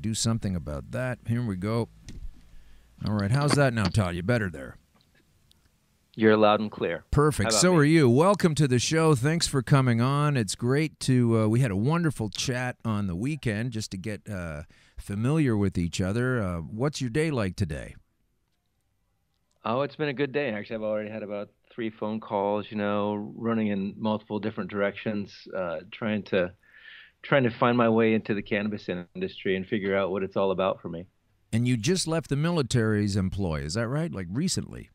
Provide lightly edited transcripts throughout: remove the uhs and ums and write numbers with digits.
Do something about that. Here we go. All right, how's that now, Todd? You better there. You're loud and clear. How Perfect. about So are me? you. Welcome to the show. Thanks for coming on. It's great to. We had a wonderful chat on the weekend just to get familiar with each other. What's your day like today? Oh, it's been a good day. Actually, I've already had about three phone calls, running in multiple different directions, trying to find my way into the cannabis industry and figure out what it's all about for me. And you just left the military's employ. Is that right? Like recently?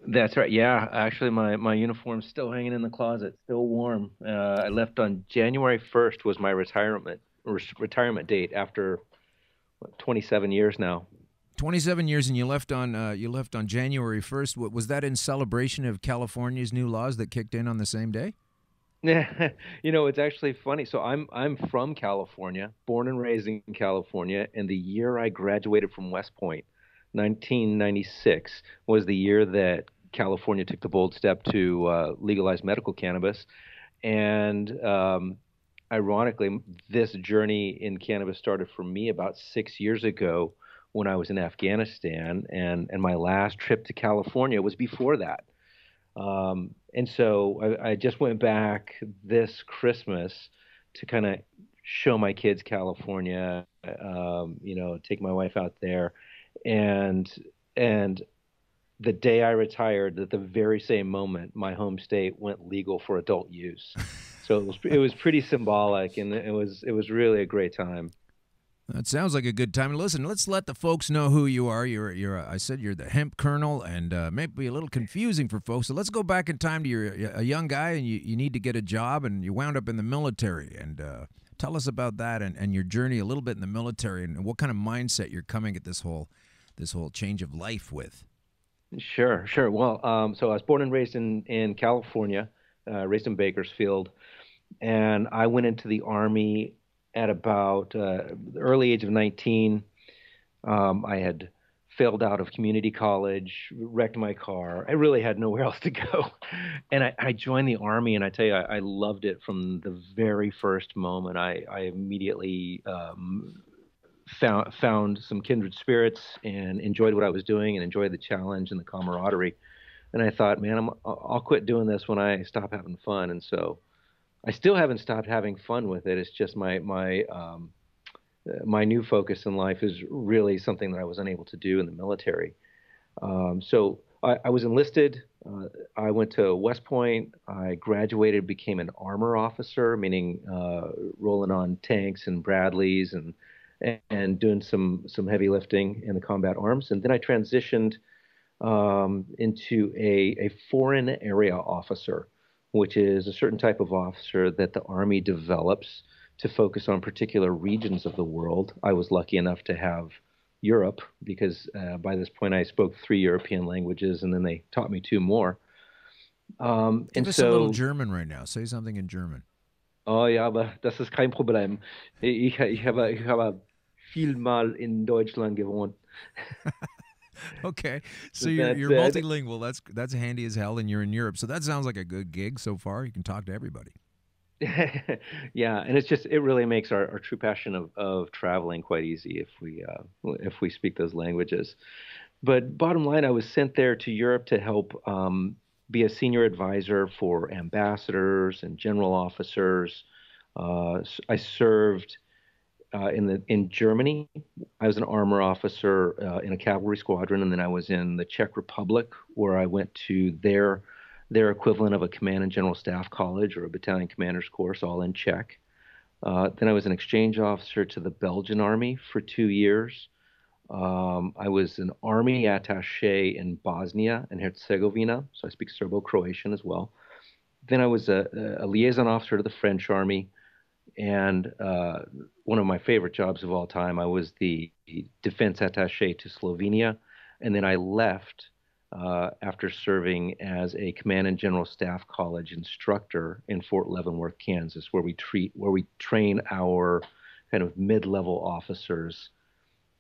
That's right. Yeah, actually, my uniform's still hanging in the closet, still warm. I left on January 1st was my retirement date after 27 years now. 27 years, and you left on January 1st. What was that in celebration of California's new laws that kicked in on the same day? Yeah, it's actually funny. So I'm from California, born and raised in California, and the year I graduated from West Point, 1996, was the year that California took the bold step to legalize medical cannabis. And ironically, this journey in cannabis started for me about 6 years ago when I was in Afghanistan, and my last trip to California was before that. And so I just went back this Christmas to kind of show my kids California, take my wife out there, and and the day I retired, at the very same moment, my home state went legal for adult use. So it was pretty symbolic, and it was really a great time. That sounds like a good time. Listen, let's let the folks know who you are. I said you're the hemp colonel, and maybe a little confusing for folks. So let's go back in time to you're a young guy, and you need to get a job, and you wound up in the military. And tell us about that and your journey a little bit in the military, and what kind of mindset you're coming at this whole change of life with. Sure, sure. Well, so I was born and raised in California, raised in Bakersfield, and I went into the Army at about the early age of 19. I had failed out of community college, wrecked my car. I really had nowhere else to go. And I joined the Army, and I tell you, I loved it from the very first moment. I immediately found some kindred spirits and enjoyed what I was doing and enjoyed the challenge and the camaraderie. And I thought, man, I'll quit doing this when I stop having fun. And so I still haven't stopped having fun with it. It's just my new focus in life is really something that I was unable to do in the military. So I was enlisted. I went to West Point. I graduated, became an armor officer, meaning rolling on tanks and Bradleys and doing some heavy lifting in the combat arms. And then I transitioned into a foreign area officer, which is a certain type of officer that the Army develops to focus on particular regions of the world. I was lucky enough to have Europe because by this point I spoke three European languages, and then they taught me two more. Give And us a little so, German right now. Say something in German. oh ja, aber das ist kein Problem. Ich habe viel mal in Deutschland gewohnt. Okay, so you're That's you're it. multilingual. That's handy as hell, and you're in Europe. So that sounds like a good gig so far. You can talk to everybody. Yeah, and it really makes our true passion of traveling quite easy if we speak those languages. But bottom line, I was sent there to Europe to help be a senior advisor for ambassadors and general officers. I served in Germany. I was an armor officer in a cavalry squadron, and then I was in the Czech Republic, where I went to their equivalent of a command and general staff college or a battalion commander's course, all in Czech. Then I was an exchange officer to the Belgian army for 2 years. I was an army attaché in Bosnia and Herzegovina, so I speak Serbo-Croatian as well. Then I was a liaison officer to the French army, and one of my favorite jobs of all time, I was the defense attaché to Slovenia, and then I left after serving as a command and general staff college instructor in Fort Leavenworth, Kansas, where we train our kind of mid-level officers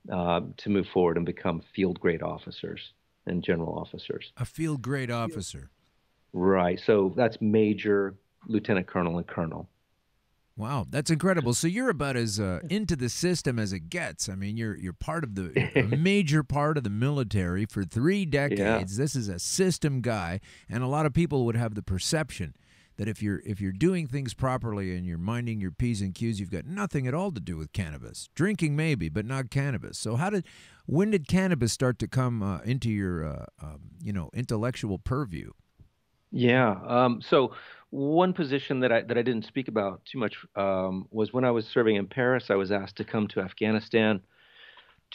to move forward and become field grade officers and general officers. A field grade officer. Right. So that's major, lieutenant colonel, and colonel. Wow, that's incredible. So you're about as into the system as it gets. I mean, you're part of a major part of the military for 3 decades. Yeah. This is a system guy, and a lot of people would have the perception that if you're doing things properly and you're minding your p's and q's, you've got nothing at all to do with cannabis. Drinking maybe, but not cannabis. So when did cannabis start to come into your intellectual purview? Yeah. So one position that I didn't speak about too much was when I was serving in Paris. I was asked to come to Afghanistan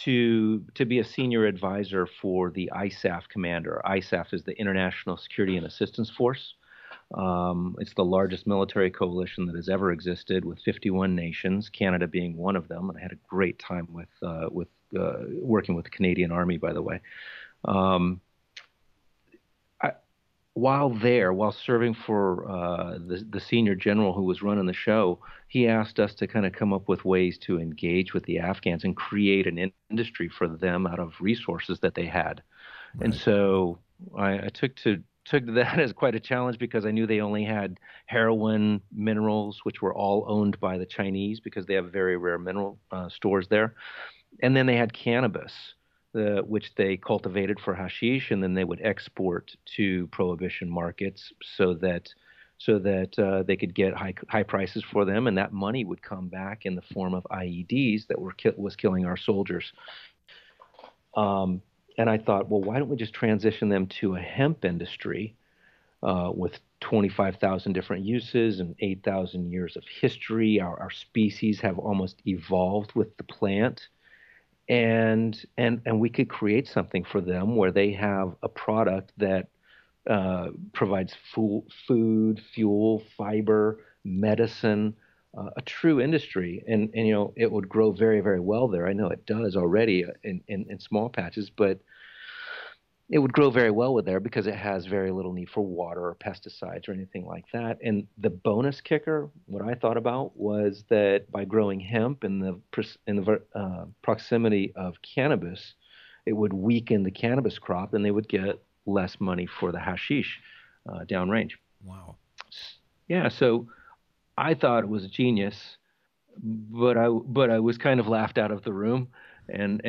to be a senior advisor for the ISAF commander. ISAF is the International Security and Assistance Force. It's the largest military coalition that has ever existed, with 51 nations, Canada being one of them. And I had a great time with working with the Canadian Army, by the way. Um, while serving for the senior general who was running the show, he asked us to kind of come up with ways to engage with the Afghans and create an industry for them out of resources that they had. And Right. so I took to that as quite a challenge, because I knew they only had heroin, minerals, which were all owned by the Chinese because they have very rare mineral stores there. And then they had cannabis, which they cultivated for hashish, and then they would export to prohibition markets so that they could get high prices for them, and that money would come back in the form of IEDs that was killing our soldiers. Um, and I thought, well, why don't we just transition them to a hemp industry with 25,000 different uses and 8,000 years of history? Our species have almost evolved with the plant, and we could create something for them where they have a product that provides food, fuel, fiber, medicine, a true industry. And it would grow very, very well there. I know it does already in small patches, but it would grow very well with there because it has very little need for water or pesticides or anything like that. And the bonus kicker, what I thought about, was that by growing hemp in the proximity of cannabis, it would weaken the cannabis crop, and they would get less money for the hashish downrange. Wow. Yeah, so I thought it was a genius, but I was kind of laughed out of the room, and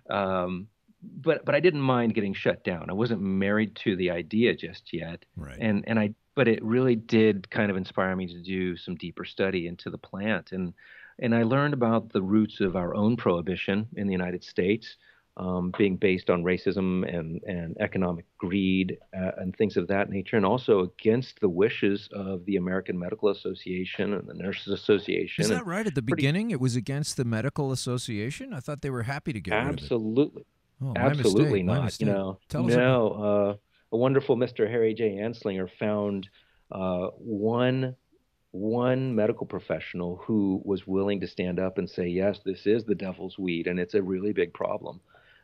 um, but I didn't mind getting shut down. I wasn't married to the idea just yet, Right. and but it really did kind of inspire me to do some deeper study into the plant, and I learned about the roots of our own prohibition in the United States, being based on racism and economic greed and things of that nature, and also against the wishes of the American Medical Association and the Nurses Is Association, and that right? At the pretty beginning, it was against the medical association? I thought they were happy to get rid of it. absolutely, Oh, my absolutely mistake. My not. mistake. Tell us about. No, a wonderful Mr. Harry J. Anslinger found one medical professional who was willing to stand up and say, yes, this is the devil's weed, and it's a really big problem.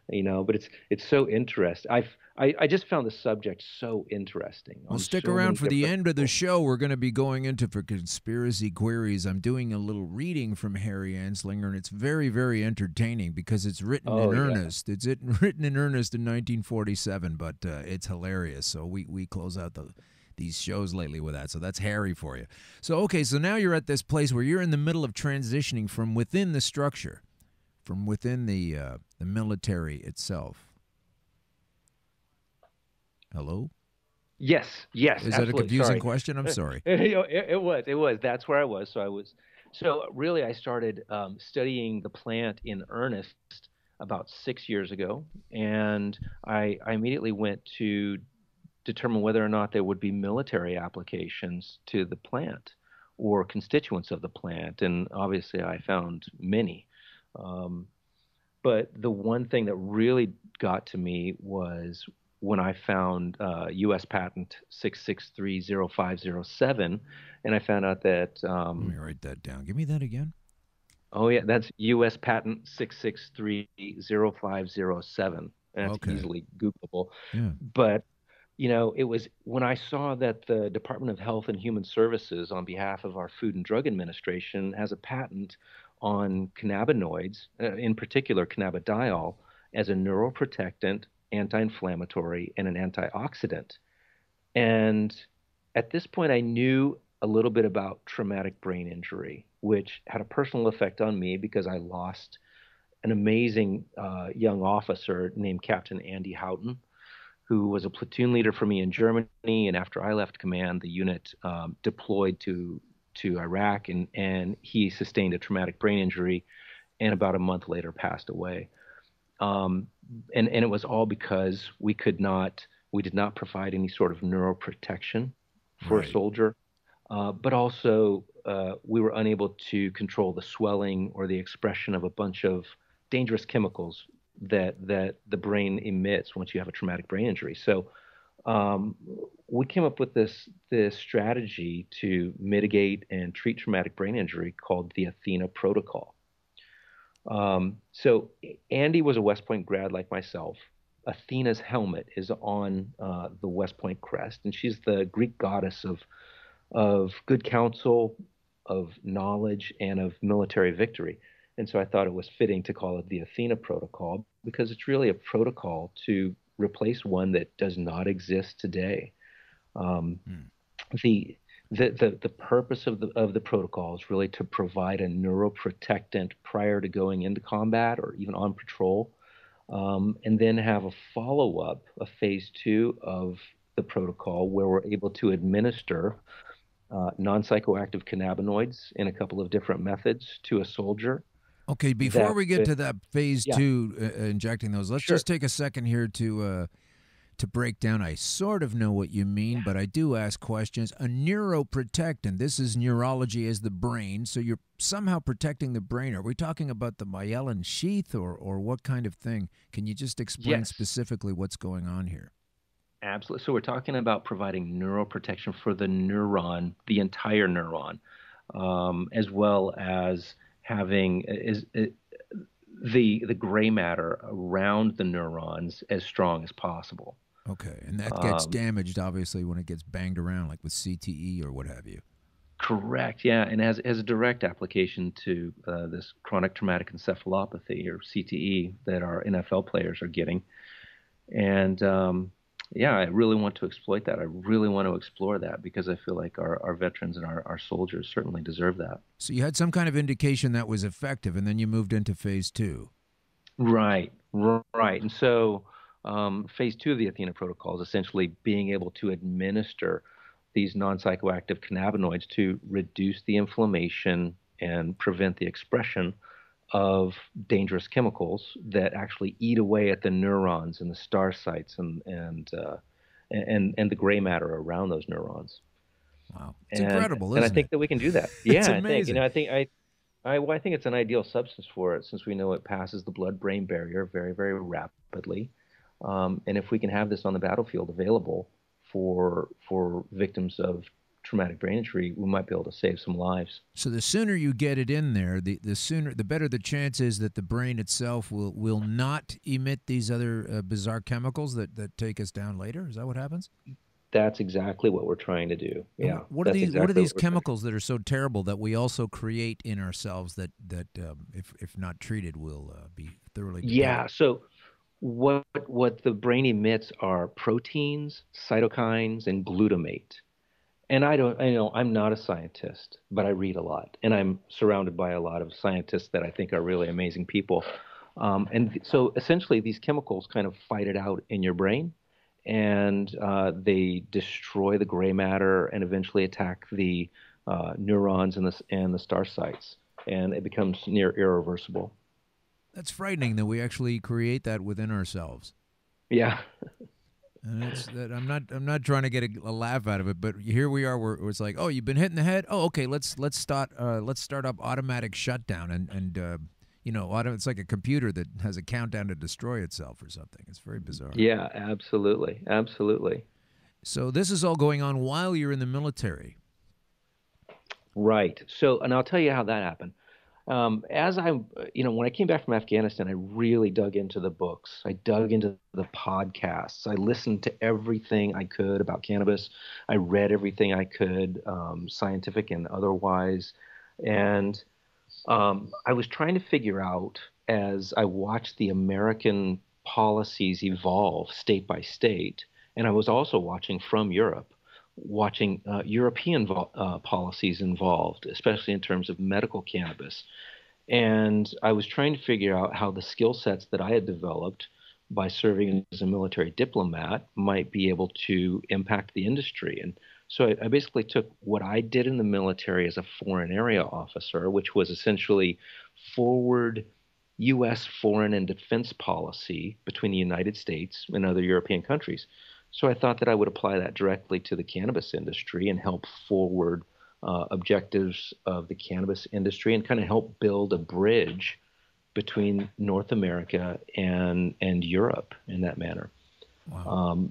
But it's so interesting. I just found the subject so interesting Well, on stick so around many for the different end of the levels. show. We're going to be going into for conspiracy queries. I'm doing a little reading from Harry Anslinger, and it's very, very entertaining because it's written in Oh yeah. earnest. Written in earnest in 1947, but it's hilarious. So we close out these shows lately with that. So that's Harry for you. So okay, so now you're at this place where you're in the middle of transitioning from within the structure, from within the military itself. Hello? Yes, yes, Is that a absolutely. confusing Sorry. question? I'm sorry. It was. That's where I was. So really, I started studying the plant in earnest about 6 years ago, and I immediately went to determine whether or not there would be military applications to the plant or constituents of the plant, and obviously, I found many. Um, But the one thing that really got to me was when I found U.S. patent 6630507, and I found out that, Let me write that down. Give me that again. oh yeah, that's U.S. patent 6630507. That's Okay. easily Googleable. Yeah. But it was when I saw that the Department of Health and Human Services, on behalf of our Food and Drug Administration, has a patent on cannabinoids, in particular cannabidiol, as a neuroprotectant, anti-inflammatory, and an antioxidant. And at this point, I knew a little bit about traumatic brain injury, which had a personal effect on me because I lost an amazing young officer named Captain Andy Houghton, who was a platoon leader for me in Germany. And after I left command, the unit deployed to Iraq, and he sustained a traumatic brain injury, and about a month later passed away. Um, and it was all because we did not provide any sort of neuroprotection for a Right. soldier, but also we were unable to control the swelling or the expression of a bunch of dangerous chemicals that the brain emits once you have a traumatic brain injury. So um, we came up with this strategy to mitigate and treat traumatic brain injury called the Athena protocol. So Andy was a West Point grad like myself. Athena's helmet is on the West Point crest, and she's the Greek goddess of good counsel, of knowledge, and of military victory. And so I thought it was fitting to call it the Athena protocol because it's really a protocol to replace one that does not exist today. Um, Hmm. the the purpose of the protocol is really to provide a neuroprotectant prior to going into combat or even on patrol, and then have a follow up, a phase 2 of the protocol where we're able to administer non-psychoactive cannabinoids in a couple of different methods to a soldier Okay, before that we get could, to that phase yeah, two, injecting those, let's sure, just take a second here to break down. I sort of know what you mean, yeah, but I do ask questions. A neuroprotectant. This is neurology as the brain, so you're somehow protecting the brain. Are we talking about the myelin sheath, or what kind of thing? Can you just explain yes, specifically what's going on here? absolutely. So we're talking about providing neuroprotection for the neuron, the entire neuron, as well as having the gray matter around the neurons as strong as possible. Okay, and that gets Um, damaged obviously when it gets banged around, like with CTE or what have you. Correct, yeah, and has a direct application to this chronic traumatic encephalopathy or CTE that our NFL players are getting. And yeah, I really want to exploit that. I really want to explore that because I feel like our veterans and our soldiers certainly deserve that. So you had some kind of indication that was effective, and then you moved into phase two. Right, right. And so phase 2 of the Athena protocol is essentially being able to administer these non-psychoactive cannabinoids to reduce the inflammation and prevent the expression of dangerous chemicals that actually eat away at the neurons and the star sites and the gray matter around those neurons. Wow, it's And incredible, and I isn't think it? that we can do that. It's Yeah, I think amazing. well, I think it's an ideal substance for it since we know it passes the blood-brain barrier very, very rapidly. And if we can have this on the battlefield available for victims of traumatic brain injury, we might be able to save some lives. So the sooner you get it in there, the better the chance is that the brain itself will not emit these other bizarre chemicals that take us down later. Is that what happens? That's exactly what we're trying to do. And Yeah, what are that's these exactly what we're trying to do. chemicals that are so terrible that we also create in ourselves that if not treated will be thoroughly Yeah, debilitating? so what the brain emits are proteins, cytokines, and glutamate. And I know I'm not a scientist, but I read a lot, and I'm surrounded by a lot of scientists that I think are really amazing people. So essentially, these chemicals kind of fight it out in your brain, and they destroy the gray matter and eventually attack the neurons and the star sites, and it becomes near irreversible. That's frightening that we actually create that within ourselves. Yeah. And it's that I'm not trying to get a laugh out of it, but here we are. Where it's like, oh, you've been hit in the head. Oh, okay, let's start up automatic shutdown and it's like a computer that has a countdown to destroy itself or something. It's very bizarre. Yeah, absolutely. Absolutely. So this is all going on while you're in the military. Right. So, and I'll tell you how that happened. As I, when I came back from Afghanistan, I really dug into the books. I dug into the podcasts. I listened to everything I could about cannabis. I read everything I could, scientific and otherwise. And I was trying to figure out as I watched the American policies evolve state by state, and I was also watching from Europe watching European policies involved, especially in terms of medical cannabis. And I was trying to figure out how the skill sets that I had developed by serving as a military diplomat might be able to impact the industry. And so I basically took what I did in the military as a foreign area officer, which was essentially forward U.S. foreign and defense policy between the United States and other European countries. So I thought that I would apply that directly to the cannabis industry and help forward objectives of the cannabis industry and kind of help build a bridge between North America and Europe in that manner. Wow.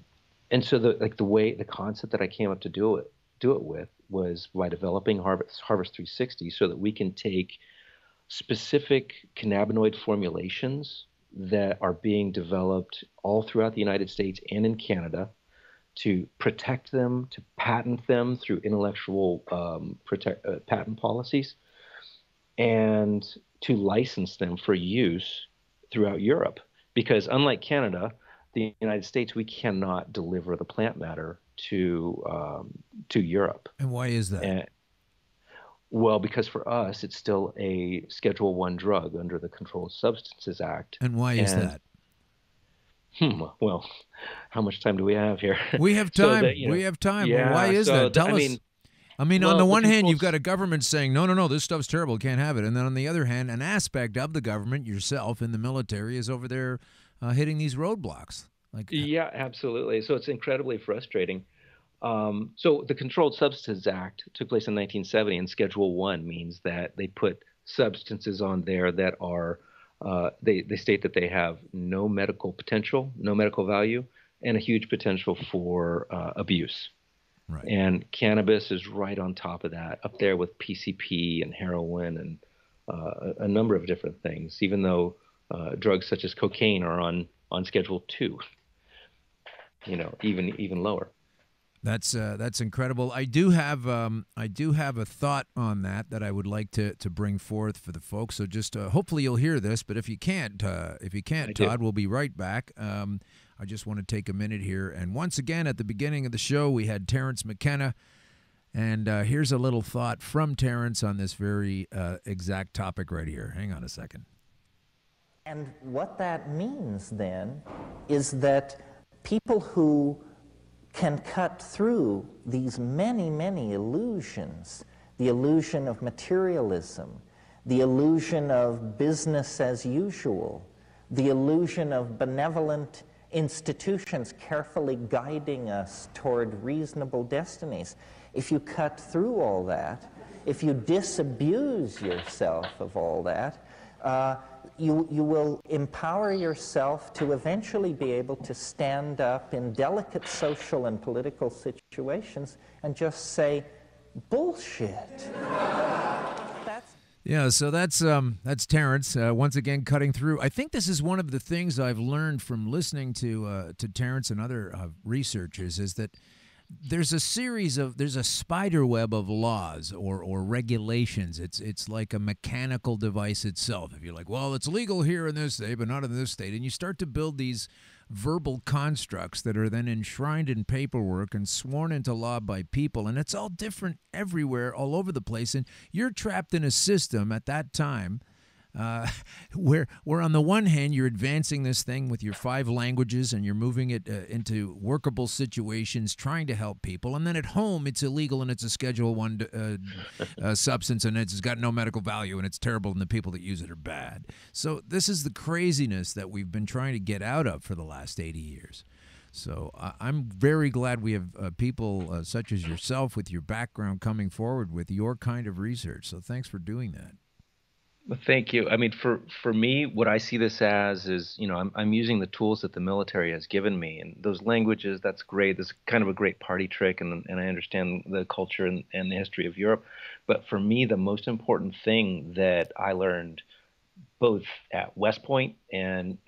And so the concept that I came up to do it with was by developing Harvest 360 so that we can take specific cannabinoid formulations that are being developed all throughout the United States and in Canada to protect them, to patent them through intellectual patent policies, and to license them for use throughout Europe. Because unlike Canada, the United States, we cannot deliver the plant matter to Europe. And why is that? Well, because for us, it's still a Schedule One drug under the Controlled Substances Act. And why is that? Well, how much time do we have here? We have time. We have time. Yeah, why is that? Tell us. I mean, well, on the one hand, you've got a government saying, no, this stuff's terrible, can't have it. And then on the other hand, an aspect of the government, yourself in the military, is over there hitting these roadblocks. Yeah, absolutely. So it's incredibly frustrating. So the Controlled Substances Act took place in 1970, and Schedule One means that they put substances on there that are they state that they have no medical potential, no medical value, and a huge potential for abuse. Right. And cannabis is right on top of that, up there with PCP and heroin and a number of different things. Even though drugs such as cocaine are on Schedule Two, even lower. That's incredible. I do have a thought on that I would like to bring forth for the folks. So just hopefully you'll hear this. But if you can't, Todd, we'll be right back. I just want to take a minute here. And once again, at the beginning of the show, we had Terrence McKenna, and here's a little thought from Terrence on this very exact topic right here. Hang on a second. And what that means then is that people who can cut through these many, many illusions, the illusion of materialism, the illusion of business as usual, the illusion of benevolent institutions carefully guiding us toward reasonable destinies. If you cut through all that, if you disabuse yourself of all that, you will empower yourself to eventually be able to stand up in delicate social and political situations and just say, bullshit. Yeah, so that's Terrence once again cutting through. I think this is one of the things I've learned from listening to Terrence and other researchers is that there's a spider web of laws or regulations. It's like a mechanical device itself. If you're like, well, it's legal here in this state, but not in this state, and you start to build these verbal constructs that are then enshrined in paperwork and sworn into law by people, and it's all different everywhere, all over the place, and you're trapped in a system at that time where on the one hand you're advancing this thing with your 5 languages and you're moving it into workable situations, trying to help people, and then at home it's illegal and it's a Schedule 1 substance and it's got no medical value and it's terrible and the people that use it are bad. So this is the craziness that we've been trying to get out of for the last 80 years. So I'm very glad we have people such as yourself with your background coming forward with your kind of research. So thanks for doing that. Well, thank you. I mean, for me, what I see this as is, I'm using the tools that the military has given me, and those languages, that's great. That's kind of a great party trick, and I understand the culture and the history of Europe. But for me, the most important thing that I learned both at West Point and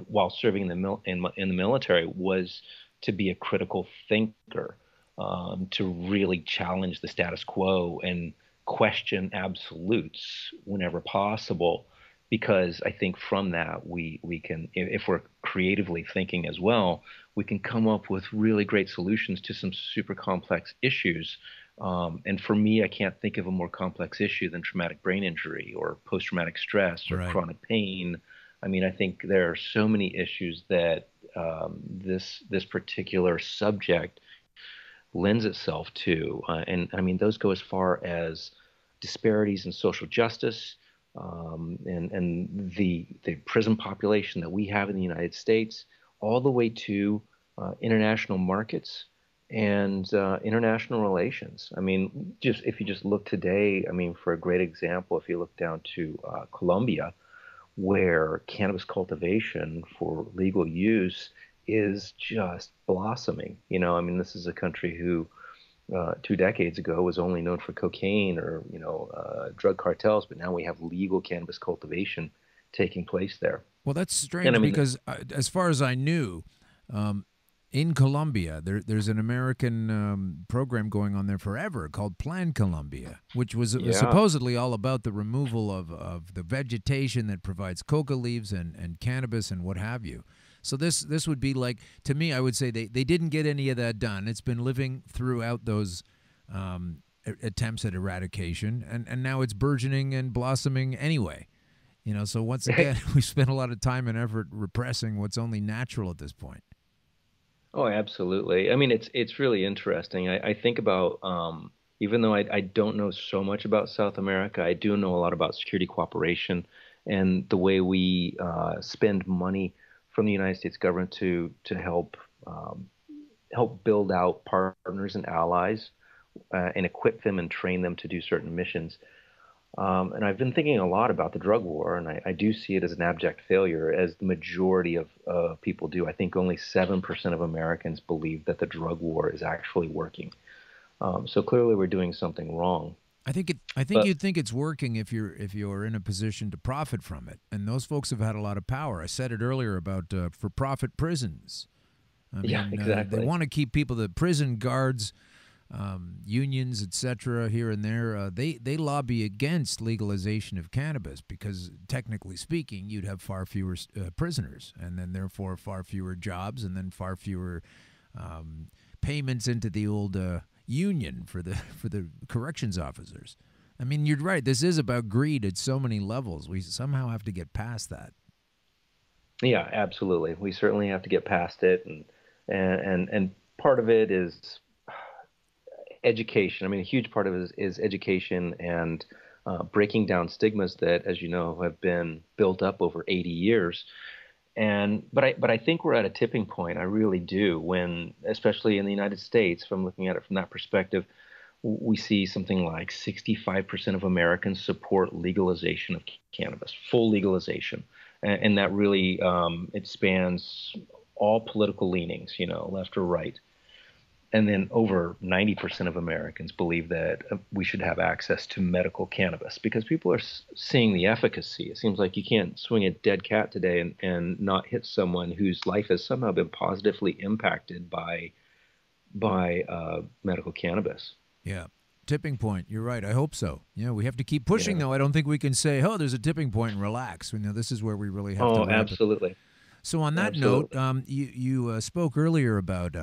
while serving in the military was to be a critical thinker, to really challenge the status quo and question absolutes whenever possible, because I think from that we can, if we're creatively thinking as well, we can come up with really great solutions to some super complex issues. And for me, I can't think of a more complex issue than traumatic brain injury or post-traumatic stress or Right. chronic pain. I mean, I think there are so many issues that this particular subject lends itself to, and I mean, those go as far as disparities in social justice, and the prison population that we have in the United States, all the way to international markets and international relations. I mean, just if you just look today, I mean, for a great example, if you look down to Colombia, where cannabis cultivation for legal use is just blossoming. You know, I mean, this is a country who 2 decades ago was only known for cocaine or drug cartels, but now we have legal cannabis cultivation taking place there. Well, that's And I strange mean, because, as far as I knew, um, in Colombia, there's an American program going on there forever called Plan Colombia, which was yeah, supposedly all about the removal of the vegetation that provides coca leaves and cannabis and what have you. So this would be like, to me, I would say they didn't get any of that done. It's been living throughout those attempts at eradication, and now it's burgeoning and blossoming anyway. You know, so once again, we spent a lot of time and effort repressing what's only natural at this point. oh, absolutely. I mean, it's really interesting. I think about even though I don't know so much about South America, I do know a lot about security cooperation and the way we spend money from the United States government to help build out partners and allies and equip them and train them to do certain missions. And I've been thinking a lot about the drug war, and I do see it as an abject failure, as the majority of people do. I think only 7% of Americans believe that the drug war is actually working. So clearly, we're doing something wrong. I think But you'd think it's working if you're in a position to profit from it, and those folks have had a lot of power. I said it earlier about for-profit prisons. I yeah, mean, they exactly. want to keep people, the prison guards, unions, etc., here and there. They lobby against legalization of cannabis because, technically speaking, you'd have far fewer prisoners, and then therefore far fewer jobs, and then far fewer payments into the old union for the corrections officers. I mean, you're right. This is about greed at so many levels. We somehow have to get past that. Yeah, absolutely. We certainly have to get past it, and part of it is education. I mean, a huge part of it is education and breaking down stigmas that, as you know, have been built up over 80 years. And but I think we're at a tipping point. I really do. When, especially in the United States, from looking at it from that perspective, we see something like 65% of Americans support legalization of cannabis, full legalization, and that really it spans all political leanings, you know, left or right. And then over 90% of Americans believe that we should have access to medical cannabis because people are seeing the efficacy. It seems like you can't swing a dead cat today and not hit someone whose life has somehow been positively impacted by medical cannabis. Yeah. Tipping point. You're right. I hope so. Yeah, we have to keep pushing, Yeah. though. I don't think we can say, oh, there's a tipping point and relax. You know, this is where we really have to Oh, wrap it. absolutely. So, on that note, Absolutely. you spoke earlier about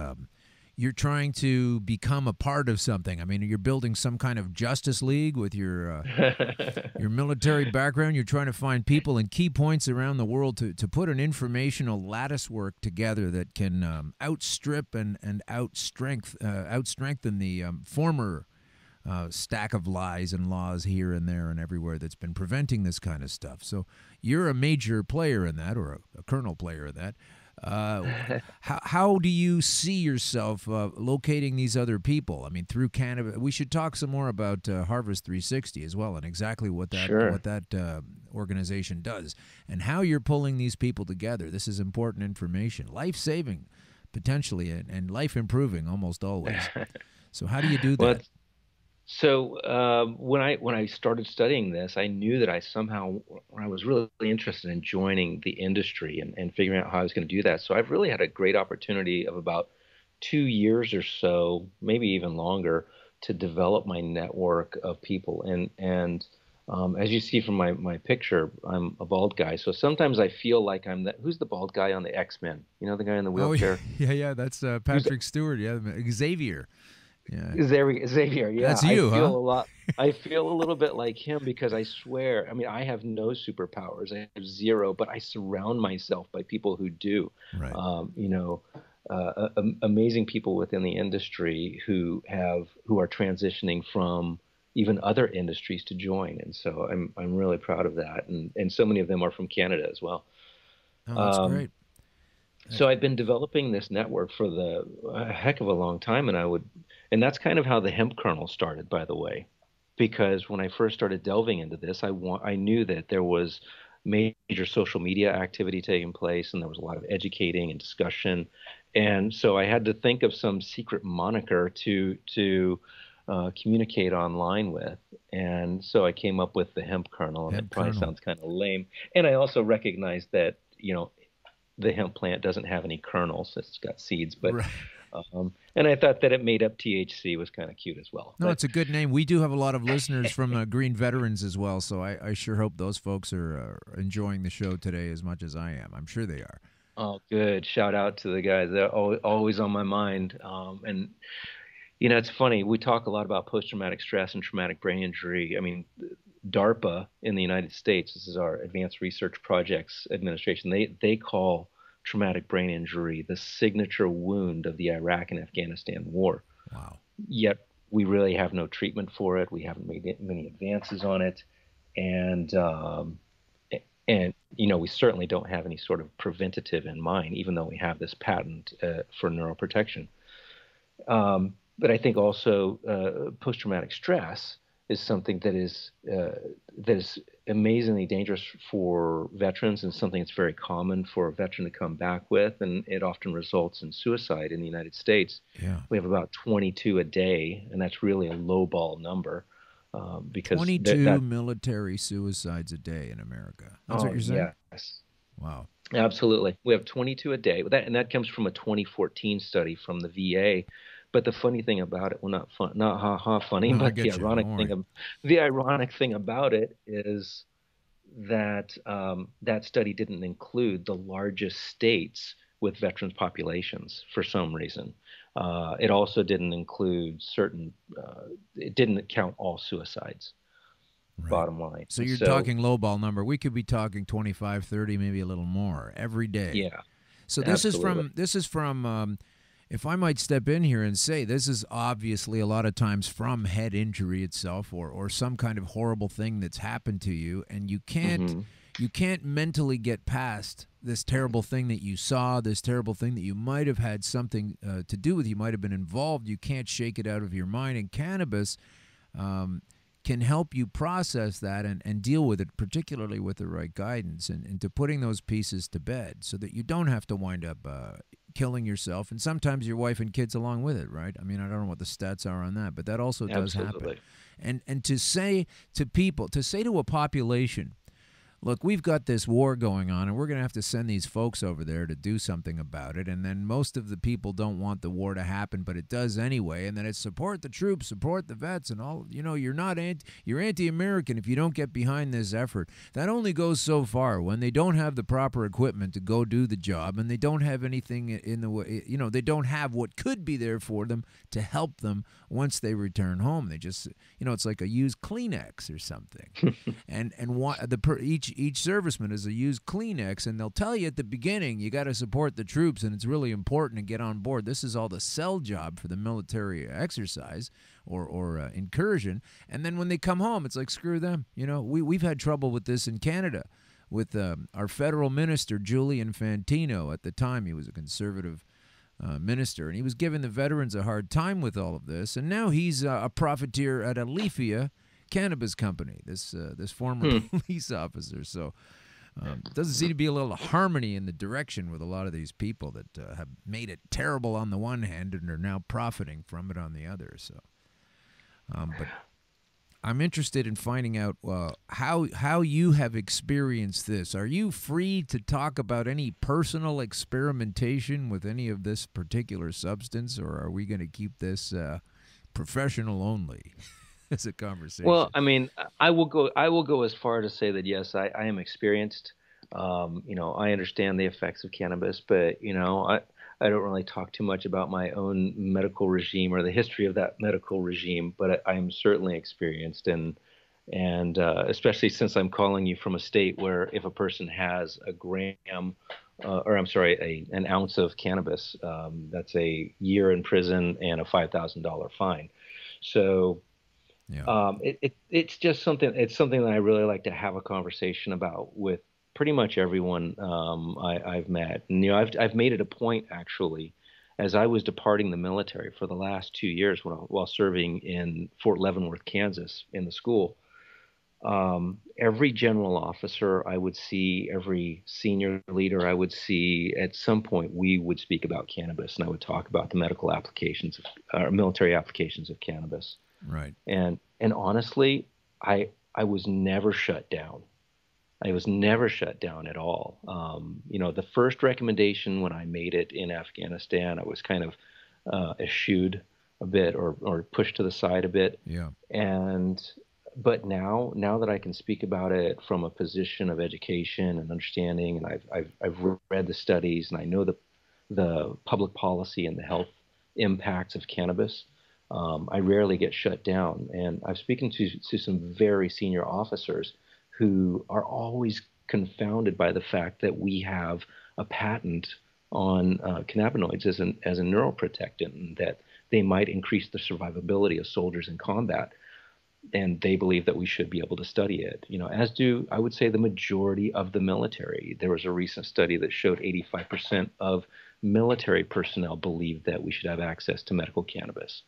you're trying to become a part of something. I mean, you're building some kind of justice league with your military background. You're trying to find people in key points around the world to put an informational lattice work together that can outstrip and outstrengthen the former stack of lies and laws here and there and everywhere that's been preventing this kind of stuff. So you're a major player in that, or a kernel player in that. How do you see yourself locating these other people? I mean, through Canada. We should talk some more about Harvest 360 as well, and exactly Sure. what that organization does, and how you're pulling these people together. This is important information, life saving, potentially, and life improving almost always. So how do you do Well, that? so when I started studying this, I knew that I was really interested in joining the industry and figuring out how I was going to do that. So I've really had a great opportunity of about 2 years or so, maybe even longer, to develop my network of people. And As you see from my picture, I'm a bald guy, so sometimes I feel like I'm the who's the bald guy on the X-Men? You know, the guy in the Oh, wheelchair. yeah. That's Who's Patrick Stewart. Yeah, Xavier. Yeah, Xavier? Yeah, that's you, huh? I feel a little bit like him because I swear, I mean, I have no superpowers. I have zero, but I surround myself by people who do. Right. You know, amazing people within the industry who are transitioning from even other industries to join, and so I'm really proud of that. And so many of them are from Canada as well. Oh, that's Um, great. so I've been developing this network for a heck of a long time, and that's kind of how the hemp kernel started, by the way, because when I first started delving into this, I knew that there was major social media activity taking place, and there was a lot of educating and discussion, and so I had to think of some secret moniker to communicate online with, and so I came up with the hemp kernel, and it Hemp probably kernel. sounds kind of lame, and I also recognized that the hemp plant doesn't have any kernels. It's got seeds, but Right. and I thought that it made up THC was kind of cute as well. No, But it's a good name. We do have a lot of listeners from Green Veterans as well, so I sure hope those folks are enjoying the show today as much as I am. I'm sure they are. oh, good. Shout out to the guys. They're always on my mind. And it's funny. We talk a lot about post-traumatic stress and traumatic brain injury. I mean, DARPA in the United States, this is our Advanced Research Projects Administration, they call traumatic brain injury the signature wound of the Iraq and Afghanistan war. Wow. Yet we really have no treatment for it. We haven't made many advances on it, and we certainly don't have any sort of preventative in mind, even though we have this patent for neuroprotection. But I think also post-traumatic stress is something that is amazingly dangerous for veterans and something that's very common for a veteran to come back with, and it often results in suicide in the United States. Yeah. We have about 22 a day, and that's really a lowball number because 22 military suicides a day in America. That's what oh you're saying? yes, Wow. absolutely. We have 22 a day. And that comes from a 2014 study from the VA. But the funny thing about it, well, not fun, not ha ha funny, No, I but get you. Don't worry. the ironic thing about it is that that study didn't include the largest states with veterans populations for some reason. It also didn't include it didn't count all suicides. Right. Bottom line. So you're So talking lowball number. We could be talking 25, 30, maybe a little more every day. yeah, So absolutely. this is from if I might step in here and say, this is obviously a lot of times from head injury itself or some kind of horrible thing that's happened to you, and you Hmm. can't mentally get past this terrible thing that you saw, this terrible thing that you might have had something to do with, you might have been involved. You can't shake it out of your mind. And cannabis can help you process that and deal with it, particularly with the right guidance and to putting those pieces to bed so that you don't have to wind up killing yourself and sometimes your wife and kids along with it, right? I mean, I don't know what the stats are on that, but that also does happen. Absolutely. And to say to people, to say to a population, look, we've got this war going on, and we're going to have to send these folks over there to do something about it. And then most of the people don't want the war to happen, but it does anyway. And then it's support the troops, support the vets, and all. You know, you're anti-American if you don't get behind this effort. That only goes so far when they don't have the proper equipment to go do the job, and they don't have anything in the way. You know, they don't have what could be there for them to help them once they return home. They just, it's like a used Kleenex or something. and each serviceman is a used Kleenex, and they'll tell you at the beginning you got to support the troops, and it's really important to get on board. This is all the sell job for the military exercise or incursion, and then when they come home, it's like screw them. We've had trouble with this in Canada with our federal minister Julian Fantino. At the time, he was a conservative minister, and he was giving the veterans a hard time with all of this, and now he's a profiteer at Athena cannabis company, this former police officer. So doesn't seem to be a little harmony in the direction with a lot of these people that have made it terrible on the one hand and are now profiting from it on the other. So, but I'm interested in finding out how you have experienced this. Are you free to talk about any personal experimentation with any of this particular substance, or are we going to keep this professional only? as a conversation. Well, I mean, I will go as far to say that yes, I am experienced. I understand the effects of cannabis, but I don't really talk too much about my own medical regime or the history of that medical regime. But I am certainly experienced, and especially since I'm calling you from a state where if a person has a gram, or I'm sorry, an ounce of cannabis, that's a year in prison and a $5,000 fine. So Yeah. it's just something. It's something that I really like to have a conversation about with pretty much everyone I've met. And I've made it a point actually, as I was departing the military for the last 2 years while serving in Fort Leavenworth, Kansas, in the school. Every general officer I would see, every senior leader I would see, at some point we would speak about cannabis, and I would talk about the medical applications of military applications of cannabis. Right. And honestly, I was never shut down. I was never shut down at all. The first recommendation when I made it in Afghanistan, I was kind of eschewed a bit, or pushed to the side a bit. Yeah. And but now that I can speak about it from a position of education and understanding, and I've read the studies, and I know the public policy and the health impacts of cannabis. I rarely get shut down, and I've spoken to some very senior officers who are always confounded by the fact that we have a patent on cannabinoids as a neuroprotectant, and that they might increase the survivability of soldiers in combat. And they believe that we should be able to study it, as do, I would say, the majority of the military. There was a recent study that showed 85% of military personnel believe that we should have access to medical cannabis.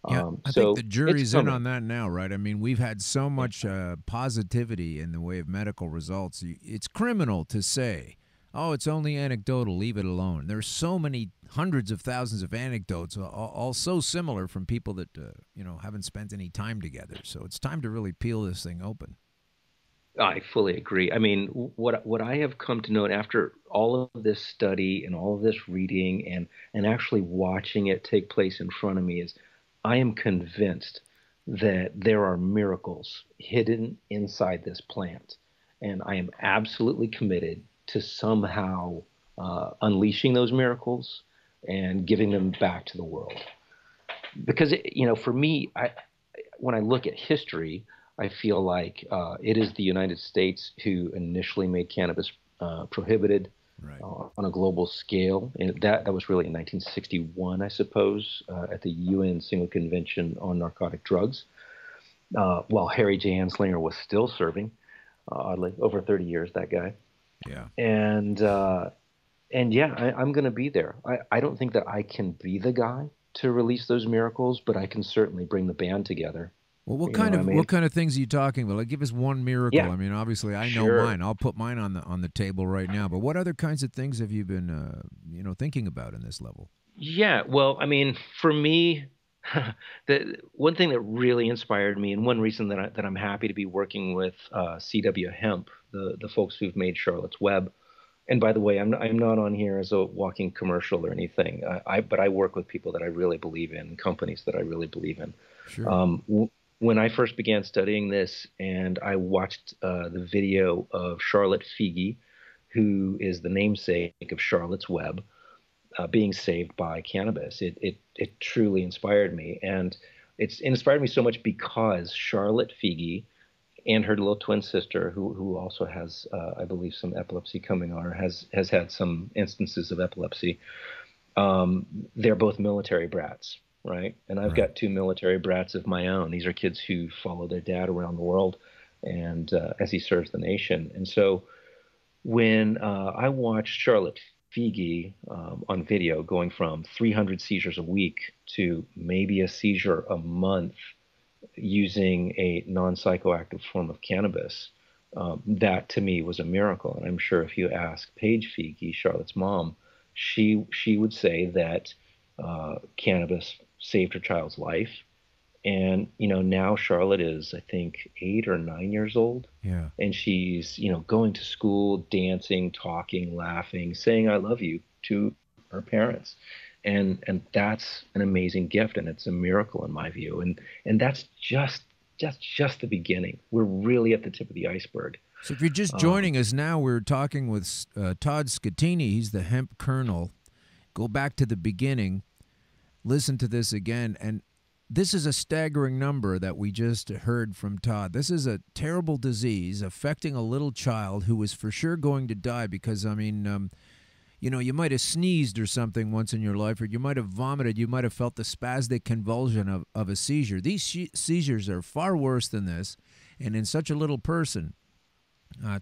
Yeah, I think So the it's jury's in coming. on that now, right? I mean, we've had so Yeah. much positivity in the way of medical results. It's criminal to say, oh, it's only anecdotal, leave it alone. There's so many hundreds of thousands of anecdotes, all so similar from people that, haven't spent any time together. So it's time to really peel this thing open. I fully agree. I mean, what I have come to know after all of this study and all of this reading, and actually watching it take place in front of me, is I am convinced that there are miracles hidden inside this plant, and I am absolutely committed to somehow unleashing those miracles and giving them back to the world. Because for me, when I look at history, I feel like it is the United States who initially made cannabis prohibited Right. on a global scale, and that was really in 1961, I suppose, at the UN Single Convention on Narcotic Drugs, while Harry J. Anslinger was still serving, oddly, over 30 years, that guy. Yeah. And yeah, I'm going to be there. I don't think that I can be the guy to release those miracles, but I can certainly bring the band together. Well, You know what I mean? what kind of things are you talking about? Like, give us one miracle. Yeah, I mean, obviously, I know sure. mine. I'll put mine on the table right now. But what other kinds of things have you been, thinking about in this level? Yeah, well, I mean, for me, the one thing that really inspired me, and one reason that I'm happy to be working with CW Hemp, the folks who've made Charlotte's Web. And by the way, I'm not on here as a walking commercial or anything. But I work with people that I really believe in, companies that I really believe in. Sure. When I first began studying this, and I watched the video of Charlotte Figi, who is the namesake of Charlotte's Web, being saved by cannabis, it truly inspired me, and it's inspired me so much because Charlotte Figi and her little twin sister, who also has, I believe, some epilepsy coming on, or has had some instances of epilepsy. They're both military brats, right? And I've Right. got two military brats of my own. These are kids who follow their dad around the world, and as he serves the nation. And so when I watched Charlotte Figi on video going from 300 seizures a week to maybe a seizure a month using a non-psychoactive form of cannabis, that to me was a miracle. And I'm sure if you ask Paige Figi, Charlotte's mom, she would say that cannabis saved her child's life. And now Charlotte is, I think, 8 or 9 years old, Yeah. and she's going to school, dancing, talking, laughing, saying "I love you" to her parents. and that's an amazing gift, and it's a miracle in my view, and that's just the beginning. We're really at the tip of the iceberg. So if you're just joining us now, we're talking with Todd Scattini. He's the hemp colonel. Go back to the beginning. Listen to this again, and this is a staggering number that we just heard from Todd. This is a terrible disease affecting a little child who was for sure going to die because, I mean, you know, you might have sneezed or something once in your life, or you might have vomited. You might have felt the spastic convulsion of a seizure. These seizures are far worse than this, and in such a little person,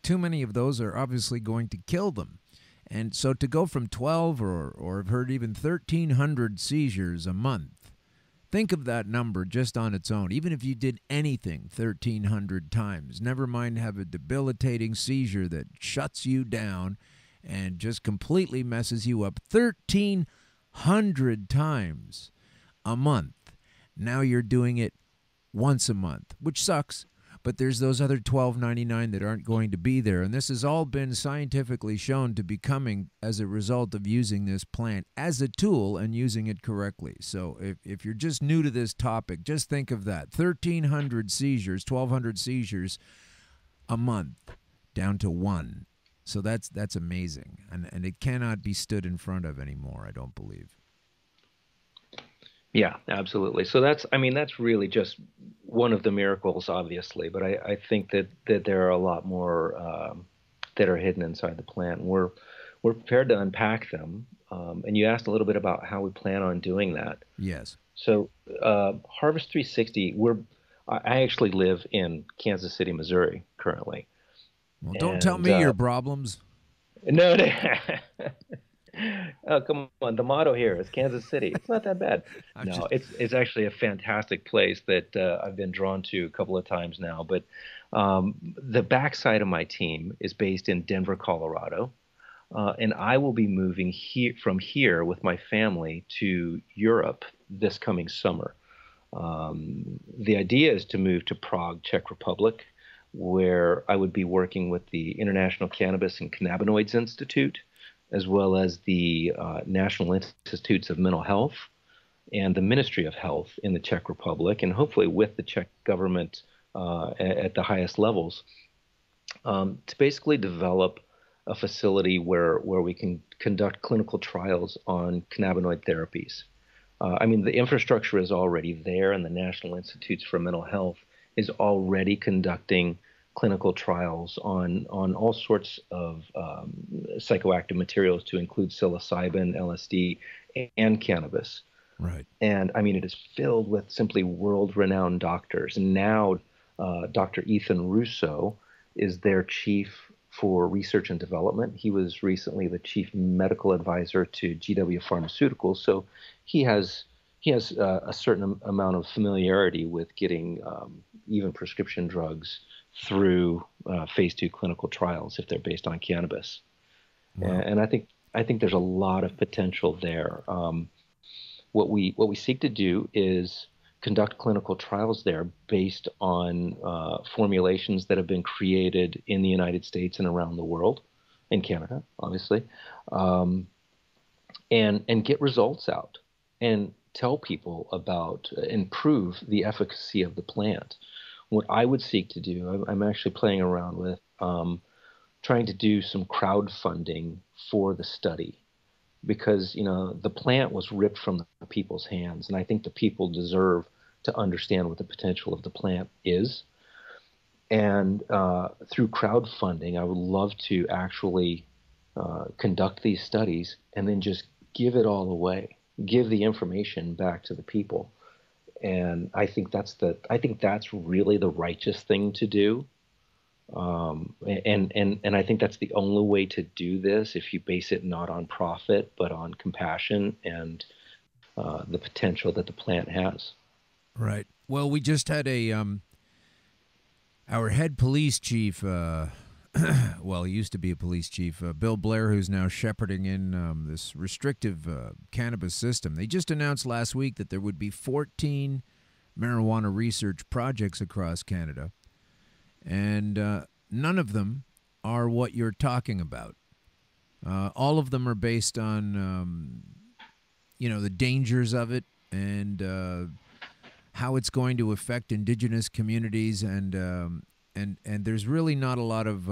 too many of those are obviously going to kill them. And so to go from 12 or I've heard even 1,300 seizures a month, think of that number just on its own. Even if you did anything 1,300 times, never mind have a debilitating seizure that shuts you down and just completely messes you up 1,300 times a month. Now you're doing it once a month, which sucks. But there's those other 1,299 that aren't going to be there. And this has all been scientifically shown to be coming as a result of using this plant as a tool and using it correctly. So if you're just new to this topic, just think of that. 1,300 seizures, 1,200 seizures a month down to one. So that's amazing. And it cannot be stood in front of anymore, I don't believe. Yeah, absolutely. So that's really just one of the miracles, obviously, but I think that there are a lot more that are hidden inside the plant. We're prepared to unpack them. And you asked a little bit about how we plan on doing that. Yes. So Harvest 360, I actually live in Kansas City, Missouri currently. Well, don't tell me your problems. No, oh, come on. The motto here is Kansas City. It's not that bad. No, it's actually a fantastic place that I've been drawn to a couple of times now. But the backside of my team is based in Denver, Colorado. And I will be moving from here with my family to Europe this coming summer. The idea is to move to Prague, Czech Republic, where I would be working with the International Cannabis and Cannabinoids Institute, as well as the National Institutes of Mental Health and the Ministry of Health in the Czech Republic, and hopefully with the Czech government at the highest levels, to basically develop a facility where we can conduct clinical trials on cannabinoid therapies. The infrastructure is already there, and the National Institutes for Mental Health is already conducting clinical trials on all sorts of psychoactive materials, to include psilocybin, LSD, and cannabis. Right. And it is filled with simply world-renowned doctors. And now Dr. Ethan Russo is their chief for research and development. He was recently the chief medical advisor to GW Pharmaceuticals, so he has a certain amount of familiarity with getting even prescription drugs through phase 2 clinical trials if they're based on cannabis. Wow. And I think there's a lot of potential there. What we seek to do is conduct clinical trials there based on formulations that have been created in the United States and around the world, in Canada, obviously, and get results out and tell people about and prove the efficacy of the plant. What I would seek to do, I'm actually playing around with trying to do some crowdfunding for the study, because the plant was ripped from the people's hands, and I think the people deserve to understand what the potential of the plant is. And through crowdfunding, I would love to actually conduct these studies and then just give it all away, give the information back to the people. And I think that's really the righteous thing to do. And I think that's the only way to do this, if you base it not on profit, but on compassion and the potential that the plant has. Right. Well, we just had our head police chief, well, he used to be a police chief, Bill Blair, who's now shepherding in this restrictive cannabis system. They just announced last week that there would be 14 marijuana research projects across Canada, and none of them are what you're talking about. All of them are based on the dangers of it and how it's going to affect indigenous communities, and there's really not a lot of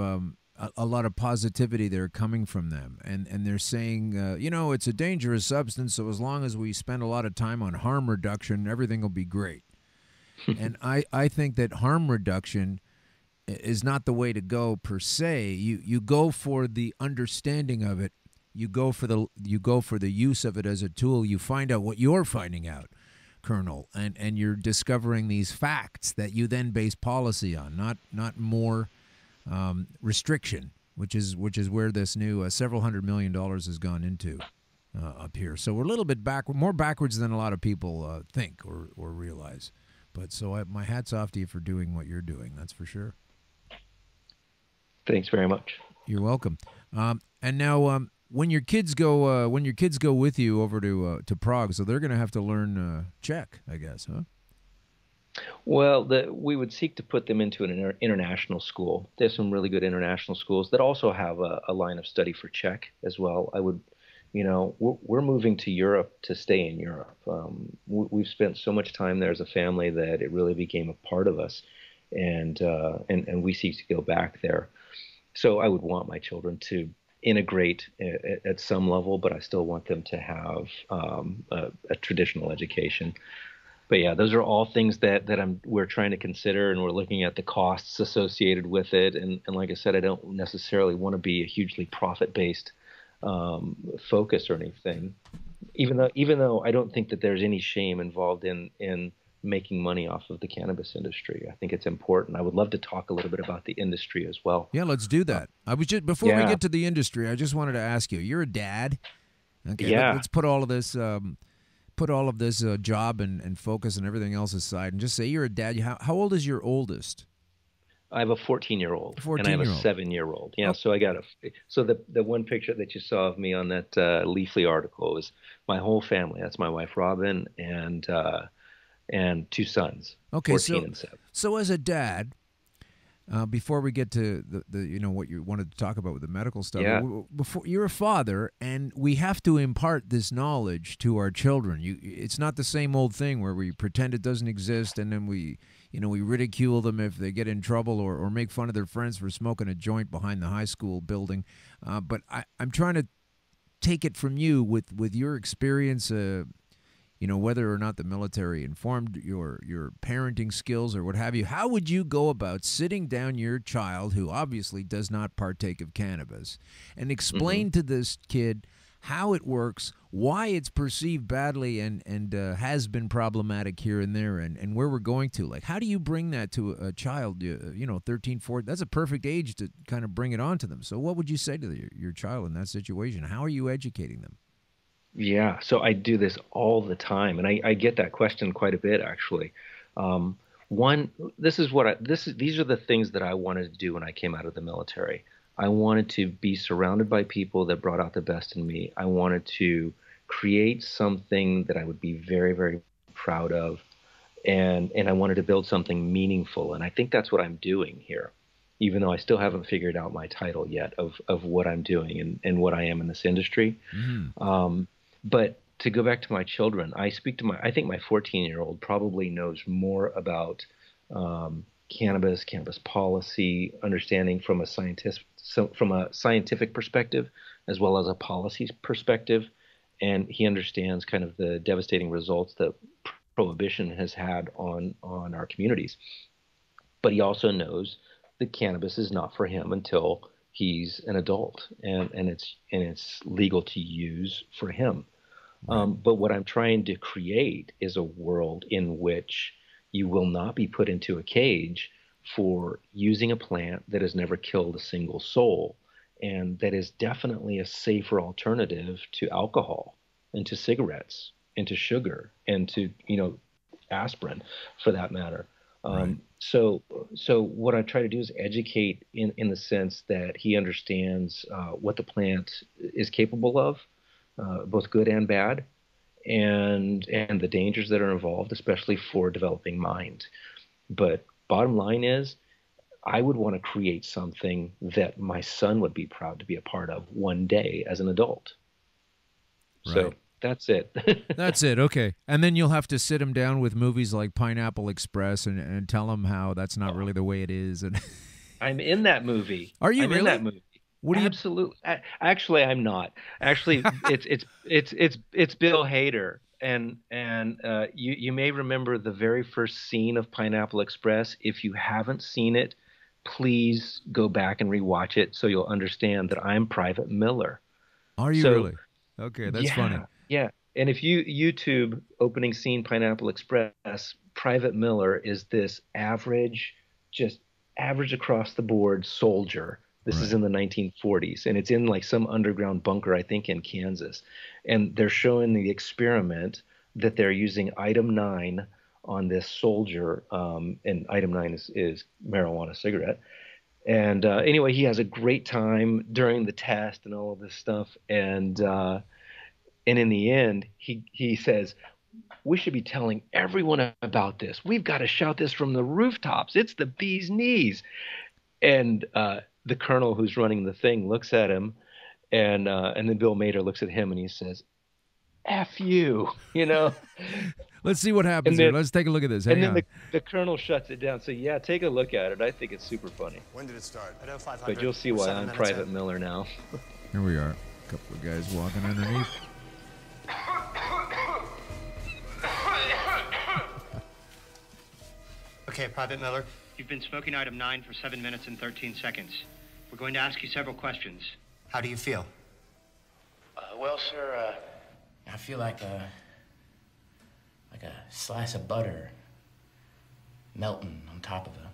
a lot of positivity there coming from them, and they're saying it's a dangerous substance, so as long as we spend a lot of time on harm reduction, everything will be great. And I think that harm reduction is not the way to go per se. You go for the understanding of it. You go for the use of it as a tool. You find out what you're finding out, Colonel, and you're discovering these facts that you then base policy on, not more restriction, which is where this new several $100 million has gone into up here. So we're a little bit more backwards than a lot of people think or realize. But so my hat's off to you for doing what you're doing. That's for sure. Thanks very much. You're welcome. And now, when your kids go with you over to Prague, so they're going to have to learn Czech, I guess, huh? Well, we would seek to put them into an international school. There's some really good international schools that also have a line of study for Czech as well. We're moving to Europe to stay in Europe. We've spent so much time there as a family that it really became a part of us, and we seek to go back there. So I would want my children to integrate at some level, but I still want them to have a traditional education. But yeah, those are all things that we're trying to consider, and we're looking at the costs associated with it. And like I said, I don't necessarily want to be a hugely profit-based focus or anything. Even though I don't think that there's any shame involved in making money off of the cannabis industry. I think it's important. I would love to talk a little bit about the industry as well. Yeah, let's do that. I was just before we get to the industry, I just wanted to ask you. You're a dad. Okay, yeah. Let's put all of this job and focus and everything else aside, and just say you're a dad. How old is your oldest? I have a 14-year-old, and I have a 7-year-old. Yeah, Oh. So the one picture that you saw of me on that Leafly article is my whole family. That's my wife Robin and 2 sons, Okay, 14 and 7. So as a dad, before we get to the what you wanted to talk about with the medical stuff, before you're a father, and we have to impart this knowledge to our children. It's not the same old thing where we pretend it doesn't exist, and then we ridicule them if they get in trouble or make fun of their friends for smoking a joint behind the high school building. But I'm trying to take it from you with your experience. Whether or not the military informed your parenting skills or what have you, how would you go about sitting down your child, who obviously does not partake of cannabis, and explain to this kid how it works, why it's perceived badly and has been problematic here and there, and where we're going to? Like, how do you bring that to a child, 13, 14? That's a perfect age to kind of bring it on to them. So what would you say to your child in that situation? How are you educating them? Yeah, so I do this all the time, and I get that question quite a bit, actually. These are the things that I wanted to do when I came out of the military. I wanted to be surrounded by people that brought out the best in me. I wanted to create something that I would be very, very proud of, and I wanted to build something meaningful, and I think that's what I'm doing here, even though I still haven't figured out my title yet of what I'm doing and what I am in this industry. Mm-hmm. But to go back to my children, I think my 14-year-old probably knows more about cannabis policy, understanding from a scientific perspective, as well as a policy perspective. And he understands kind of the devastating results that prohibition has had on our communities. But he also knows that cannabis is not for him until he's an adult and it's legal to use for him. But what I'm trying to create is a world in which you will not be put into a cage for using a plant that has never killed a single soul, and that is definitely a safer alternative to alcohol and to cigarettes and to sugar and to aspirin, for that matter. Right. So what I try to do is educate in the sense that he understands what the plant is capable of, both good and bad, and the dangers that are involved, especially for developing mind. But bottom line is, I would want to create something that my son would be proud to be a part of one day as an adult. Right. So That's it. That's it. Okay. And then you'll have to sit him down with movies like Pineapple Express and tell him how that's not really the way it is. And I'm in that movie. are you I'm in that really? movie. What do you? Absolutely. Actually, I'm not. Actually, it's Bill Hader, and you may remember the very first scene of Pineapple Express. If you haven't seen it, please go back and rewatch it so you'll understand that I'm Private Miller. Are you So really? Okay, that's funny. yeah. And if you YouTube opening scene Pineapple Express, Private Miller is this average, just average across the board soldier. This is Right. in the 1940s, and it's in like some underground bunker, I think, in Kansas. And they're showing the experiment that they're using item 9 on this soldier, and item 9 is marijuana cigarette. And anyway, he has a great time during the test and all of this stuff. And in the end, he says, "We should be telling everyone about this. We've got to shout this from the rooftops. It's the bee's knees." And the colonel who's running the thing looks at him, and then Bill Mader looks at him and he says, "F you," you know. Let's see what happens And here. then Let's take a look at this. and Hang then on. the colonel shuts it down. So yeah, take a look at it. I think it's super funny. When did it start? At 0500. But you'll see We're why 7 I'm minutes Private in. Miller now. Here we are. A couple of guys walking underneath. Okay, Private Miller. You've been smoking item 9 for 7 minutes and 13 seconds. We're going to ask you several questions. How do you feel? Well, sir, I feel like a slice of butter melting on top of a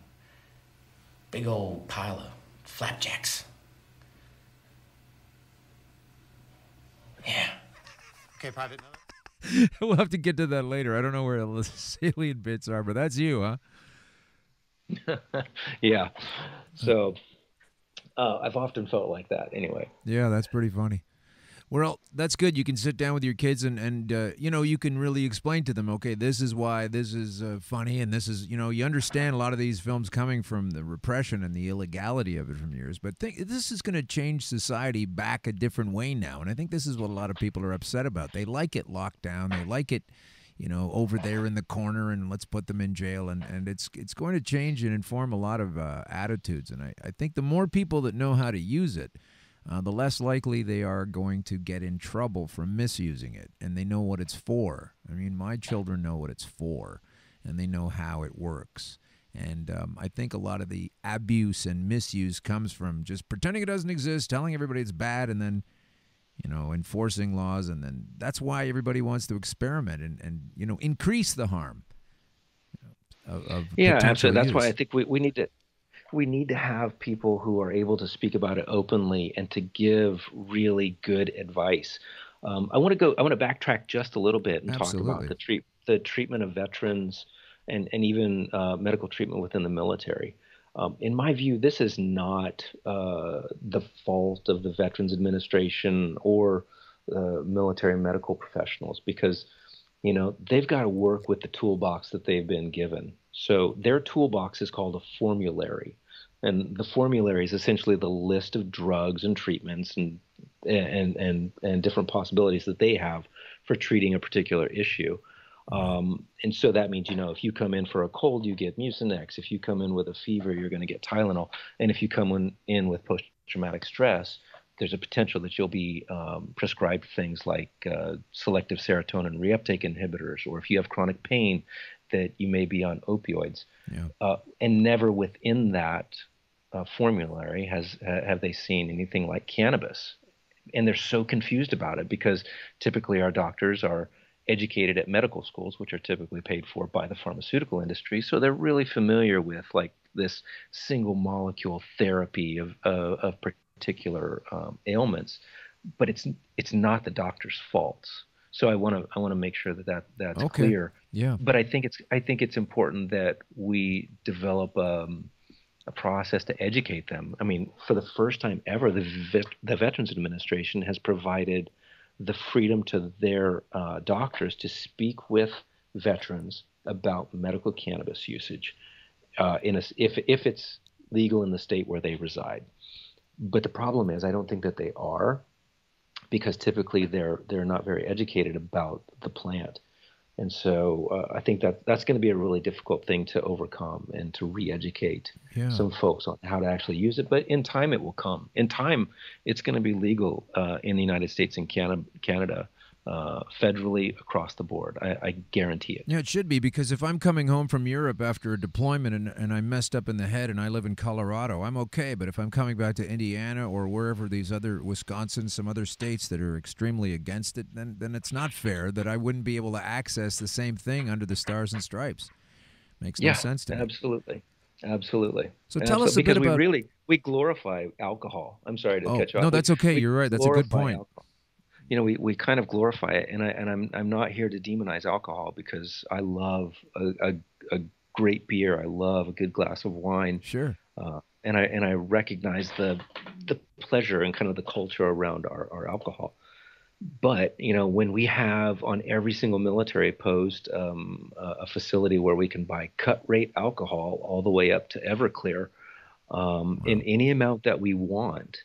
big old pile of flapjacks. Yeah. Okay, Private Miller. We'll have to get to that later. I don't know where the salient bits are, but that's you, huh? Yeah. So I've often felt like that anyway. Yeah, that's pretty funny. Well, that's good. You can sit down with your kids and you know, you can really explain to them, okay, this is why this is funny, and this is, you know, you understand a lot of these films coming from the repression and the illegality of it from years, but this is going to change society back a different way now, and I think this is what a lot of people are upset about. They like it locked down. They like it, you know, over there in the corner, and let's put them in jail, and it's going to change and inform a lot of attitudes, and I think the more people that know how to use it, the less likely they are going to get in trouble from misusing it, and they know what it's for. I mean, my children know what it's for, and they know how it works. And I think a lot of the abuse and misuse comes from just pretending it doesn't exist, telling everybody it's bad, and then, you know, enforcing laws. And then that's why everybody wants to experiment and you know, increase the harm of Yeah, potential absolutely. That's why I use. think we need to have people who are able to speak about it openly and to give really good advice. I want to backtrack just a little bit and talk about Absolutely. the treatment of veterans and even medical treatment within the military. In my view, this is not the fault of the Veterans Administration or military medical professionals, because you know, they've got to work with the toolbox that they've been given. So their toolbox is called a formulary. And the formulary is essentially the list of drugs and treatments and different possibilities that they have for treating a particular issue. And so that means, you know, if you come in for a cold, you get Mucinex. If you come in with a fever, you're going to get Tylenol. And if you come in with post-traumatic stress, there's a potential that you'll be prescribed things like selective serotonin reuptake inhibitors, or if you have chronic pain, that you may be on opioids. Yeah. And never within that formulary have they seen anything like cannabis. And they're so confused about it because typically our doctors are educated at medical schools, which are typically paid for by the pharmaceutical industry. So they're really familiar with like this single molecule therapy of particular ailments, but it's not the doctor's faults. So I want to make sure that's Okay. clear. Yeah. But I think it's important that we develop a process to educate them. I mean, for the first time ever, the Veterans Administration has provided the freedom to their doctors to speak with veterans about medical cannabis usage, if it's legal in the state where they reside. But the problem is, I don't think that they are. because typically they're not very educated about the plant. And so I think that's going to be a really difficult thing to overcome and to re-educate some folks on how to actually use it. But in time, it will come. In time, it's going to be legal in the United States and Canada, federally across the board. I guarantee it. Yeah, it should be, because if I'm coming home from Europe after a deployment and I'm messed up in the head and I live in Colorado, I'm okay. But if I'm coming back to Indiana or wherever, these other, Wisconsin, some other states that are extremely against it, then it's not fair that I wouldn't be able to access the same thing under the Stars and Stripes. Makes no sense to me. Absolutely. So tell us a bit about... Because we glorify alcohol. I'm sorry to cut you off. No, that's okay. You're right. That's a good point. Alcohol. You know, we kind of glorify it, and I'm not here to demonize alcohol, because I love a great beer. I love a good glass of wine. Sure. And I recognize the pleasure and kind of the culture around our alcohol. But, you know, when we have on every single military post a facility where we can buy cut rate alcohol all the way up to Everclear in any amount that we want,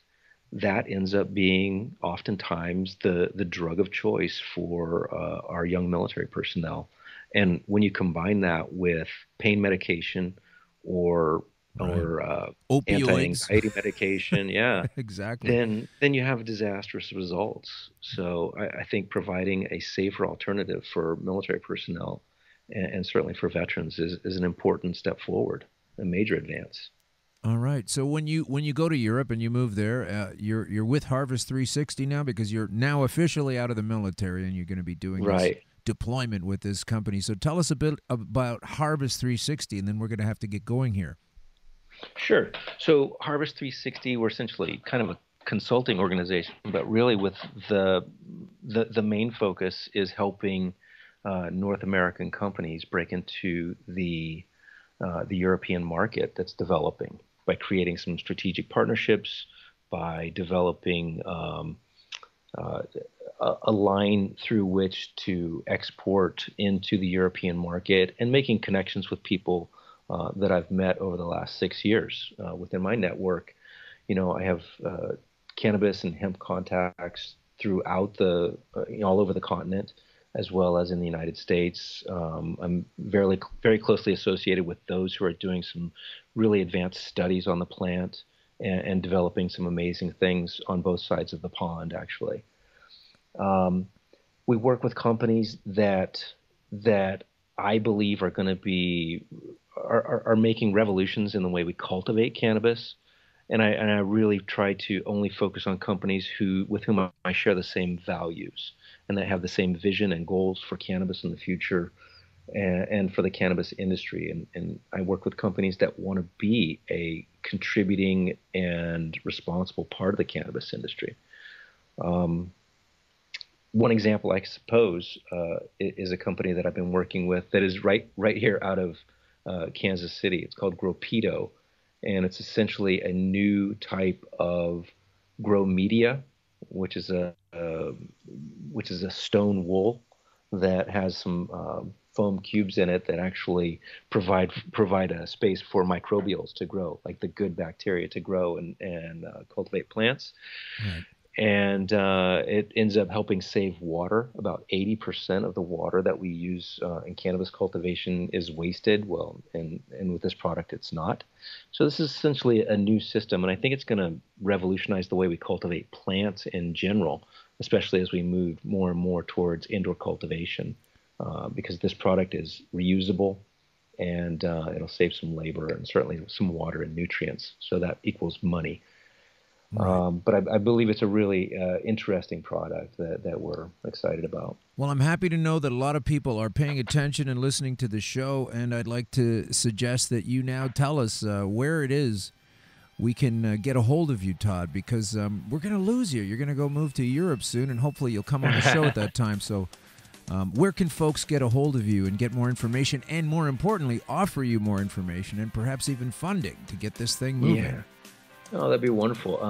that ends up being oftentimes the drug of choice for our young military personnel. And when you combine that with pain medication or anti-anxiety medication, exactly, then you have disastrous results. So I think providing a safer alternative for military personnel and certainly for veterans is an important step forward, a major advance. All right. So when you go to Europe and you move there, you're with Harvest 360 now, because you're now officially out of the military and you're going to be doing this deployment with this company. So tell us a bit about Harvest 360, and then we're going to have to get going here. Sure. So Harvest 360, we're essentially kind of a consulting organization, but really with the main focus is helping North American companies break into the European market that's developing by creating some strategic partnerships, by developing a line through which to export into the European market, and making connections with people that I've met over the last 6 years within my network. You know, I have cannabis and hemp contacts throughout all over the continent, as well as in the United States. I'm very closely associated with those who are doing some really advanced studies on the plant and developing some amazing things on both sides of the pond, actually. We work with companies that I believe are going to be are making revolutions in the way we cultivate cannabis, and I really try to only focus on companies with whom I share the same values and that have the same vision and goals for cannabis in the future and for the cannabis industry. And I work with companies that want to be a contributing and responsible part of the cannabis industry. One example, I suppose, is a company that I've been working with that is right here out of Kansas City. It's called Gropedo, and it's essentially a new type of grow media, which is a stone wool that has some foam cubes in it that actually provide a space for microbials to grow, like the good bacteria to grow and cultivate plants. Right. And it ends up helping save water. About 80% of the water that we use in cannabis cultivation is wasted. Well, and with this product, it's not. So this is essentially a new system, and I think it's going to revolutionize the way we cultivate plants in general, especially as we move more and more towards indoor cultivation, because this product is reusable, and it'll save some labor and certainly some water and nutrients. So that equals money. Right. But I believe it's a really interesting product that we're excited about. Well, I'm happy to know that a lot of people are paying attention and listening to the show, and I'd like to suggest that you now tell us where it is we can get a hold of you, Todd, because we're going to lose you. You're going to go move to Europe soon, and hopefully you'll come on the show at that time. So where can folks get a hold of you and get more information, and more importantly, offer you more information and perhaps even funding to get this thing moving? Yeah. Oh, that'd be wonderful.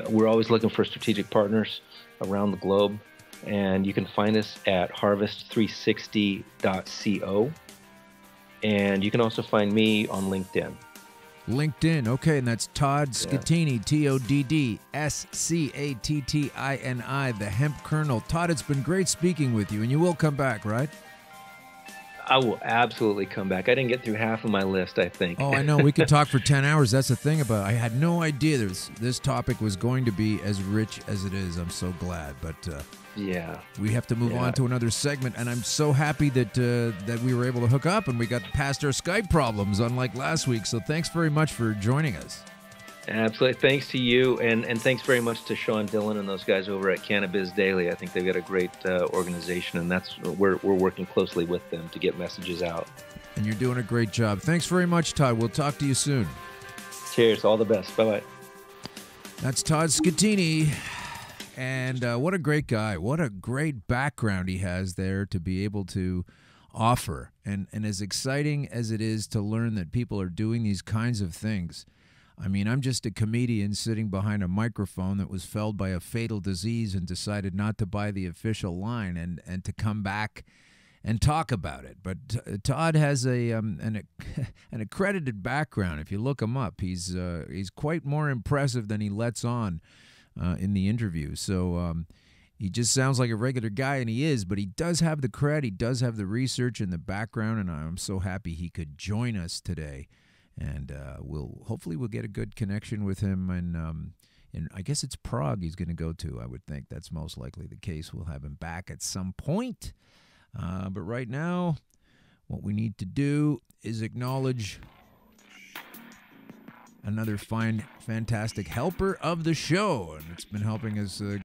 We're always looking for strategic partners around the globe, and you can find us at harvest360.co, and you can also find me on LinkedIn. LinkedIn. Okay, and that's Todd Scattini, Toddscattini, the Hemp Colonel. Todd, it's been great speaking with you, and you will come back, right? I will absolutely come back. I didn't get through half of my list, I think. Oh, I know. We could talk for 10 hours. That's the thing about it. I had no idea this topic was going to be as rich as it is. I'm so glad. But yeah, we have to move on to another segment, and I'm so happy that that we were able to hook up and we got past our Skype problems, unlike last week. So thanks very much for joining us. Absolutely. Thanks to you, and thanks very much to Sean Dillon and those guys over at Cannabis Daily. I think they've got a great organization, and we're working closely with them to get messages out. And you're doing a great job. Thanks very much, Todd. We'll talk to you soon. Cheers. All the best. Bye-bye. That's Todd Scattini. And what a great guy. What a great background he has there to be able to offer. And as exciting as it is to learn that people are doing these kinds of things. I mean, I'm just a comedian sitting behind a microphone that was felled by a fatal disease and decided not to buy the official line and to come back and talk about it. But Todd has an accredited background. If you look him up, he's quite more impressive than he lets on in the interview. So he just sounds like a regular guy, and he is, but he does have the cred, he does have the research and the background, and I'm so happy he could join us today. And hopefully we'll get a good connection with him, and I guess it's Prague he's going to go to. I would think that's most likely the case. We'll have him back at some point. But right now, what we need to do is acknowledge another fantastic helper of the show, and it's been helping us